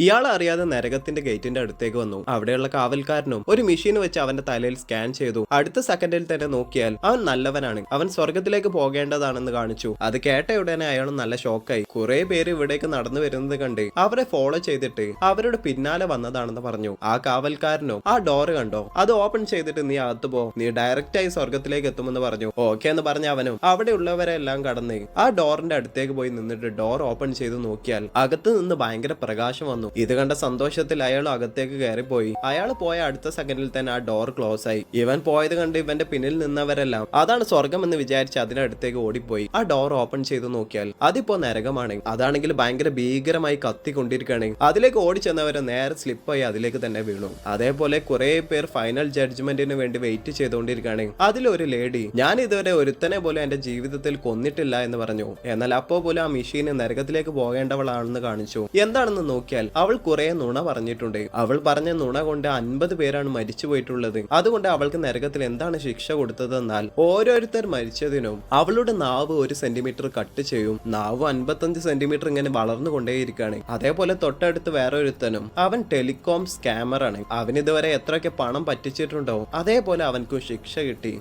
ഇയാൾ അറിയാതെ നരകത്തിന്റെ ഗേറ്റിന്റെ അടുത്തേക്ക് വന്നു. അവിടെയുള്ള കാവൽക്കാരനും ഒരു മെഷീൻ വെച്ച് അവന്റെ തലയിൽ സ്കാൻ ചെയ്തു. അടുത്ത സെക്കൻഡിൽ തന്നെ നോക്കിയാൽ അവൻ നല്ലവനാണ്, അവൻ സ്വർഗത്തിലേക്ക് പോകേണ്ടതാണെന്ന് കാണിച്ചു. അത് കേട്ട ഉടനെ അയാൾ നല്ല ഷോക്കായി. കുറെ പേര് ഇവിടേക്ക് നടന്നു വരുന്നത് കണ്ട് അവരെ ഫോളോ ചെയ്തിട്ട് അവരുടെ പിന്നാലെ വന്നതാണെന്ന് പറഞ്ഞു. ആ കാവൽക്കാരനും ആ ഡോറ് കണ്ടോ, അത് ഓപ്പൺ ചെയ്തിട്ട് നീ അകത്ത് പോ, നീ ഡയറക്റ്റ് ആയി സ്വർഗത്തിലേക്ക് എത്തുമെന്ന് പറഞ്ഞു. ഓക്കെ എന്ന് പറഞ്ഞ അവനും അവിടെ ഉള്ളവരെല്ലാം കടന്ന് ആ ഡോറിന്റെ അടുത്തേക്ക് പോയി നിന്നിട്ട് ഡോർ ഓപ്പൺ ചെയ്ത് നോക്കിയാൽ അകത്ത് നിന്ന് ഭയങ്കര പ്രകാശം വന്നു. ഇത് കണ്ട സന്തോഷത്തിൽ അയാൾ അകത്തേക്ക് കയറിപ്പോയി. അയാൾ പോയ അടുത്ത സെക്കൻഡിൽ തന്നെ ആ ഡോർ ക്ലോസ് ആയി. ഇവൻ പോയത് കണ്ട് ഇവന്റെ പിന്നിൽ നിന്നവരെല്ലാം അതാണ് സ്വർഗം എന്ന് വിചാരിച്ച് അതിനടുത്തേക്ക് ഓടിപ്പോയി. ആ ഡോർ ഓപ്പൺ ചെയ്ത് നോക്കിയാൽ അതിപ്പോ നരകമാണ്. അതാണെങ്കിൽ ഭയങ്കര ഭീകരമായി കത്തിക്കൊണ്ടിരിക്കുകയാണ്. അതിലേക്ക് ഓടിച്ചെന്നവരെ നേരെ സ്ലിപ്പായി അതിലേക്ക് തന്നെ വീണു. അതേപോലെ കുറെ പേർ ഫൈനൽ ജഡ്ജ്മെന്റിന് വേണ്ടി വെയിറ്റ് ചെയ്തുകൊണ്ടിരിക്കുകയാണ്. അതിലൊരു ലേഡി, ഞാൻ ഇതുവരെ ഒരുത്തനെ പോലും എന്റെ ജീവിതത്തിൽ കൊന്നിട്ടില്ല എന്ന് പറഞ്ഞു. എന്നാൽ അപ്പോ പോലും ആ മെഷീന് നരകത്തിലേക്ക് പോകേണ്ടവളാണെന്ന് കാണിച്ചു. എന്താണെന്ന് നോക്കിയാൽ അവൾ കുറെ നുണ പറഞ്ഞിട്ടുണ്ട്. അവൾ പറഞ്ഞ നുണ കൊണ്ട് 50 പേരാണ് മരിച്ചു പോയിട്ടുള്ളത്. അതുകൊണ്ട് അവൾക്ക് നരകത്തിൽ എന്താണ് ശിക്ഷ കൊടുത്തതെന്നാൽ ഓരോരുത്തർ മരിച്ചതിനും അവളുടെ നാവ് 1 സെന്റിമീറ്റർ കട്ട് ചെയ്യും. നാവ് 55 സെന്റിമീറ്റർ ഇങ്ങനെ വളർന്നു കൊണ്ടേയിരിക്കുകയാണ്. അതേപോലെ തൊട്ടടുത്ത് വേറെ ഒരുത്തനും, അവൻ ടെലികോം സ്കാമർ ആണ്. അവൻ ഇതുവരെ എത്രയൊക്കെ പണം പറ്റിച്ചിട്ടുണ്ടോ അതേപോലെ അവൻക്കും ശിക്ഷ കിട്ടി.